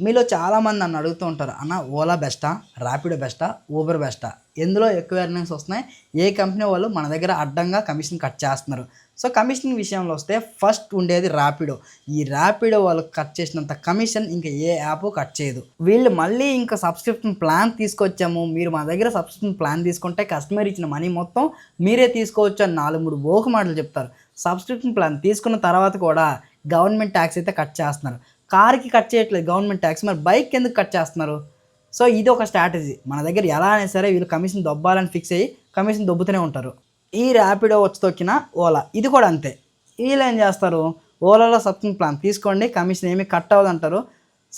మీలో చాలామంది నన్ను అడుగుతూ ఉంటారు, అన్న ఓలా బెస్టా, ర్యాపిడో బెస్టా, ఊబర్ బెస్టా, ఎందులో ఎక్కువ ఎర్నింగ్స్ వస్తున్నాయి, ఏ కంపెనీ వాళ్ళు మన దగ్గర అడ్డంగా కమిషన్ కట్ చేస్తున్నారు. సో కమిషన్ విషయంలో వస్తే ఫస్ట్ ఉండేది ర్యాపిడో. ఈ ర్యాపిడో వాళ్ళు కట్ చేసినంత కమిషన్ ఇంకా ఏ యాప్ కట్ చేయదు. వీళ్ళు మళ్ళీ ఇంకా సబ్స్క్రిప్షన్ ప్లాన్ తీసుకొచ్చాము, మీరు మా దగ్గర సబ్స్క్రిప్షన్ ప్లాన్ తీసుకుంటే కస్టమర్ ఇచ్చిన మనీ మొత్తం మీరే తీసుకోవచ్చు అని 4-3 బోకు మాటలు చెప్తారు. సబ్స్క్రిప్షన్ ప్లాన్ తీసుకున్న తర్వాత కూడా గవర్నమెంట్ ట్యాక్స్ అయితే కట్ చేస్తున్నారు. కార్కి కట్ చేయట్లేదు గవర్నమెంట్ ట్యాక్స్, మరి బైక్ ఎందుకు కట్ చేస్తున్నారు? సో ఇది ఒక స్ట్రాటజీ. మన దగ్గర ఎలా అయినా సరే వీళ్ళు కమిషన్ దొబ్బాలని ఫిక్స్ అయ్యి కమిషన్ దొబ్బుతూనే ఉంటారు. ఈ ర్యాపిడో వచ్చి తొక్కిన ఓలా, ఇది కూడా అంతే. వీళ్ళు ఏం చేస్తారు, ఓలాలో సబ్స్క్రిప్షన్ ప్లాన్ తీసుకోండి కమిషన్ ఏమీ కట్ అవ్వదు అంటారు.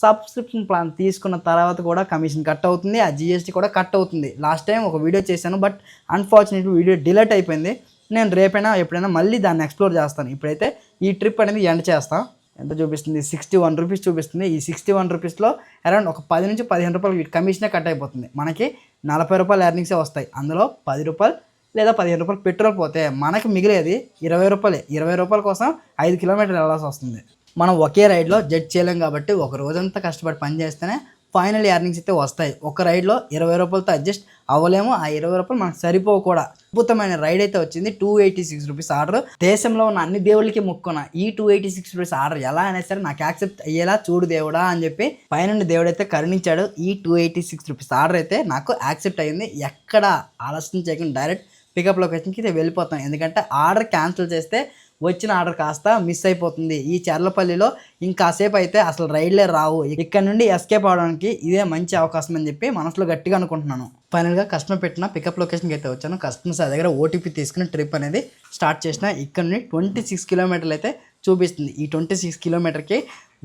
సబ్స్క్రిప్షన్ ప్లాన్ తీసుకున్న తర్వాత కూడా కమిషన్ కట్ అవుతుంది, ఆ జిఎస్టీ కూడా కట్ అవుతుంది. లాస్ట్ టైం ఒక వీడియో చేశాను, బట్ అన్ఫార్చునేట్లీ వీడియో డిలీట్ అయిపోయింది. నేను రేపైనా ఎప్పుడైనా మళ్ళీ దాన్ని ఎక్స్ప్లోర్ చేస్తాను. ఇప్పుడైతే ఈ ట్రిప్ అనేది ఎండ్ చేస్తాను. ఎంత చూపిస్తుంది, 61 రూపీస్ చూపిస్తుంది. ఈ 61 రూపీస్లో అరౌండ్ ఒక 10 నుంచి 15 రూపాయలు కమిషనే కట్ అయిపోతుంది. మనకి 40 రూపాయలు ఎర్నింగ్సే వస్తాయి. అందులో 10 రూపాయలు లేదా 15 రూపాయలు పెట్రోల్ పోతే మనకి మిగిలేది 20 రూపాయలే. 20 రూపాయల కోసం 5 కిలోమీటర్లు వెళ్ళాల్సి వస్తుంది. మనం ఒకే రైడ్లో జడ్జ్ చేయలేం కాబట్టి ఒక రోజంతా కష్టపడి పని చేస్తేనే ఫైనల్ ఎర్నింగ్స్ అయితే వస్తాయి. ఒక రైడ్లో 20 రూపాయలతో అడ్జస్ట్ అవ్వలేము. ఆ 20 రూపాయలు మనకు సరిపోవు కూడా. అద్భుతమైన రైడ్ అయితే వచ్చింది. 286 రూపీస్ ఆర్డర్. దేశంలో ఉన్న అన్ని దేవుళ్ళకి మొక్కున ఈ 286 రూపీస్ ఆర్డర్ ఎలా అయినా సరే నాకు యాక్సెప్ట్ అయ్యేలా చూడు దేవుడా అని చెప్పి పైనుండి దేవుడైతే కరుణించాడు. ఈ 286 రూపీస్ ఆర్డర్ అయితే నాకు యాక్సెప్ట్ అయ్యింది. ఎక్కడ ఆలస్యం చేయకుండా డైరెక్ట్ పికప్ లొకేషన్కి అయితే వెళ్ళిపోతాం. ఎందుకంటే ఆర్డర్ క్యాన్సిల్ చేస్తే వచ్చిన ఆర్డర్ కాస్త మిస్ అయిపోతుంది. ఈ చర్లపల్లిలో ఇంకాసేపు అయితే అసలు రైడ్లే రావు. ఇక్కడ నుండి ఎస్కేప్ అవడానికి ఇదే మంచి అవకాశం అని చెప్పి మనసులో గట్టిగా అనుకుంటున్నాను. ఫైనల్గా కస్టమర్ పెట్టిన పికప్ లొకేషన్కి అయితే వచ్చాను. కస్టమర్స్ దగ్గర ఓటీపీ తీసుకుని ట్రిప్ అనేది స్టార్ట్ చేసిన. ఇక్కడ నుండి 26 కిలోమీటర్లు అయితే చూపిస్తుంది. ఈ 26 కిలోమీటర్కి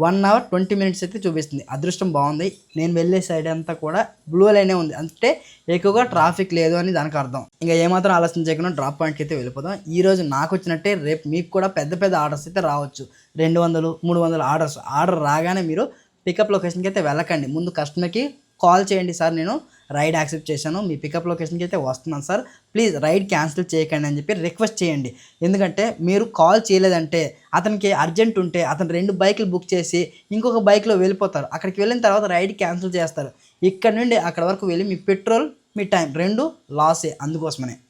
1 అవర్ 20 మినిట్స్ అయితే చూపిస్తుంది. అదృష్టం బాగుంది. నేను వెళ్ళే సైడ్ అంతా కూడా బ్లూ లైనే ఉంది, అంటే ఎక్కువగా ట్రాఫిక్ లేదు అని దానికి అర్థం. ఇంకా ఏమాత్రం ఆలస్యం చేయకుండా డ్రాప్ పాయింట్కి అయితే వెళ్ళిపోదాం. ఈరోజు నాకు వచ్చినట్టే రేపు మీకు కూడా పెద్ద పెద్ద ఆర్డర్స్ అయితే రావచ్చు. 200, 300 ఆర్డర్స్. ఆర్డర్ రాగానే మీరు పికప్ లొకేషన్కి అయితే వెళ్ళకండి. ముందు కస్టమర్కి కాల్ చేయండి, సార్ నేను రైడ్ యాక్సెప్ట్ చేశాను, మీ పికప్ లొకేషన్కి అయితే వస్తున్నాను సార్, ప్లీజ్ రైడ్ క్యాన్సిల్ చేయకండి అని చెప్పి రిక్వెస్ట్ చేయండి. ఎందుకంటే మీరు కాల్ చేయలేదంటే అతనికి అర్జెంట్ ఉంటే అతను 2 బైకులు బుక్ చేసి ఇంకొక బైక్లో వెళ్ళిపోతారు. అక్కడికి వెళ్ళిన తర్వాత రైడ్ క్యాన్సిల్ చేస్తారు. ఇక్కడ నుండి అక్కడ వరకు వెళ్ళి మీ పెట్రోల్, మీ టైం 2 లాసే. అందుకోసమనే